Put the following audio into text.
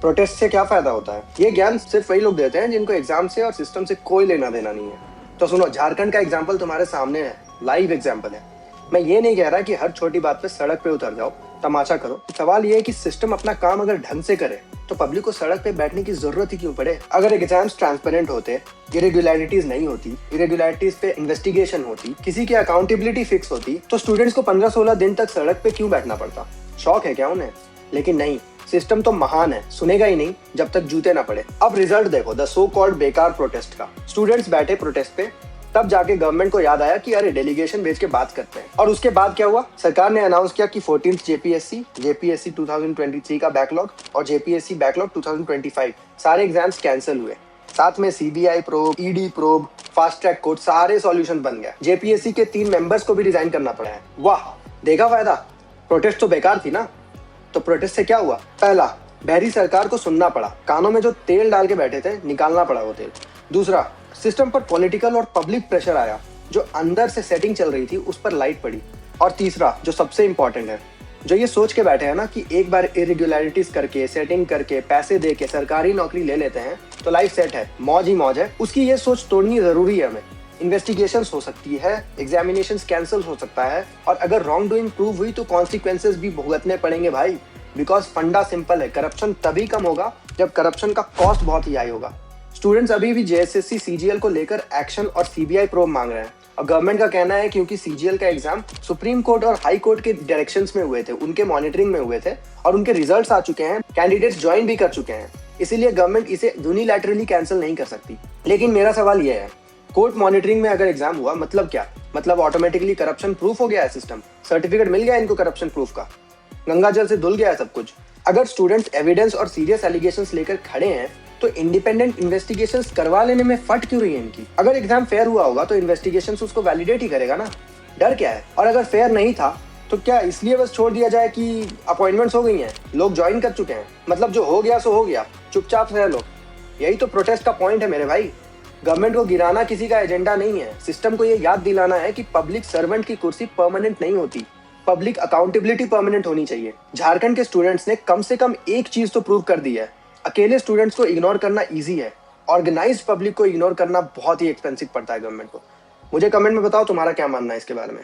Protest से क्या फायदा होता है? ये ज्ञान सिर्फ वही लोग देते हैं जिनको एग्जाम से और सिस्टम से कोई लेना देना नहीं है। तो सुनो, झारखंड का एग्जाम्पल तुम्हारे सामने है, लाइव एग्जाम्पल है। मैं ये नहीं कह रहा कि हर छोटी बात पे सड़क पे उतर जाओ, तमाशा करो। सवाल ये है कि सिस्टम अपना काम अगर ढंग से करे तो पब्लिक को सड़क पे बैठने की जरूरत ही क्यों पड़े? अगर एग्जाम्स ट्रांसपेरेंट होते, इरेगुलरिटीज नहीं होती, इरेगुलरिटीज पे इन्वेस्टिगेशन होती, किसी की अकाउंटेबिलिटी फिक्स होती, तो स्टूडेंट्स को 15-16 दिन तक सड़क पे क्यों बैठना पड़ता? शौक है क्या उन्हें? लेकिन नहीं, सिस्टम तो महान है, सुनेगा ही नहीं जब तक जूते ना पड़े। अब रिजल्ट देखो द सो कॉल्ड बेकार प्रोटेस्ट का। स्टूडेंट्स बैठे प्रोटेस्ट पे, तब जाके गवर्नमेंट को याद आया कि अरे डेलीगेशन भेज के बात करते हैं। और उसके बाद क्या हुआ? सरकार ने अनाउंस किया कि 14th जेपीएससी 2023 का बैकलॉग और जेपीएससी बैकलॉग 2025 सारे एग्जाम्स कैंसिल हुए। साथ में CBI probe, ED probe, fast track court, सारे सॉल्यूशन बन गए। जेपीएससी के 3 मेंबर्स को भी रिजाइन करना पड़ा है। वाह, देखा फायदा? प्रोटेस्ट तो बेकार थी ना। तो प्रोटेस्ट से क्या हुआ? पहला, बहरी सरकार को सुनना पड़ा, कानों में जो तेल डाल के बैठे थे निकालना पड़ा वो तेल। दूसरा, सिस्टम पर पॉलिटिकल और पब्लिक प्रेशर आया, जो अंदर से सेटिंग चल रही थी उस पर लाइट पड़ी। और तीसरा, जो सबसे इंपॉर्टेंट है, जो ये सोच के बैठे हैं ना कि एक बार इरेगुलरिटीज करके, सेटिंग करके, पैसे दे के सरकारी नौकरी ले लेते हैं तो लाइफ सेट है, मौज ही मौज है, उसकी ये सोच तोड़नी जरूरी है हमें। इन्वेस्टिगेशंस हो सकती है, एग्जामिनेशंस कैंसिल हो सकता है, और अगर रॉन्ग डूइंग प्रूव हुई तो कॉन्सिक्वेंसेस भी भुगतने पड़ेंगे भाई। बिकॉज फंडा सिंपल है, करप्शन तभी कम होगा जब करप्शन का कॉस्ट बहुत ही हाई होगा। स्टूडेंट्स अभी भी जेएसएससी सीजीएल को लेकर एक्शन और सीबीआई प्रोब मांग रहे हैं, और गवर्नमेंट का कहना है क्योंकि सीजीएल का एग्जाम सुप्रीम कोर्ट और हाई कोर्ट के डायरेक्शंस में हुए थे, उनके मॉनिटरिंग में हुए थे, और उनके रिजल्ट्स आ चुके हैं, कैंडिडेट्स ज्वाइन भी कर चुके हैं, इसीलिए गवर्नमेंट इसे यूनिलैटरली कैंसिल नहीं कर सकती। लेकिन मेरा सवाल यह है, कोर्ट मॉनिटरिंग में अगर एग्जाम हुआ मतलब क्या? मतलब ऑटोमेटिकली करप्शन प्रूफ हो गया है सिस्टम? सर्टिफिकेट मिल गया इनको करप्शन प्रूफ का? गंगा जल से धुल गया है सब कुछ? अगर स्टूडेंट्स एविडेंस और सीरियस एलिगेशंस लेकर खड़े हैं तो इंडिपेंडेंट इन्वेस्टिगेशंस करवा लेने में फट क्यों रही है इनकी? अगर एग्जाम फेयर हुआ होगा तो इन्वेस्टिगेशंस उसको वैलिडेट ही करेगा ना, डर क्या है? और अगर फेयर नहीं था तो क्या इसलिए बस छोड़ दिया जाए कि अपॉइंटमेंट्स हो गई हैं, लोग ज्वाइन कर चुके हैं, मतलब जो हो गया सो हो गया, चुपचाप रह लो? यही तो प्रोटेस्ट का पॉइंट है मेरे भाई। गवर्नमेंट को गिराना किसी का एजेंडा नहीं है, सिस्टम को ये याद दिलाना है कि पब्लिक सर्वेंट की कुर्सी परमानेंट नहीं होती, पब्लिक अकाउंटेबिलिटी परमानेंट होनी चाहिए। झारखंड के स्टूडेंट्स ने कम से कम एक चीज तो प्रूव कर दी है, अकेले स्टूडेंट्स को इग्नोर करना इजी है, ऑर्गेनाइज्ड पब्लिक को इग्नोर करना बहुत ही एक्सपेंसिव पड़ता है गवर्नमेंट को। मुझे कमेंट में बताओ तुम्हारा क्या मानना है इसके बारे में।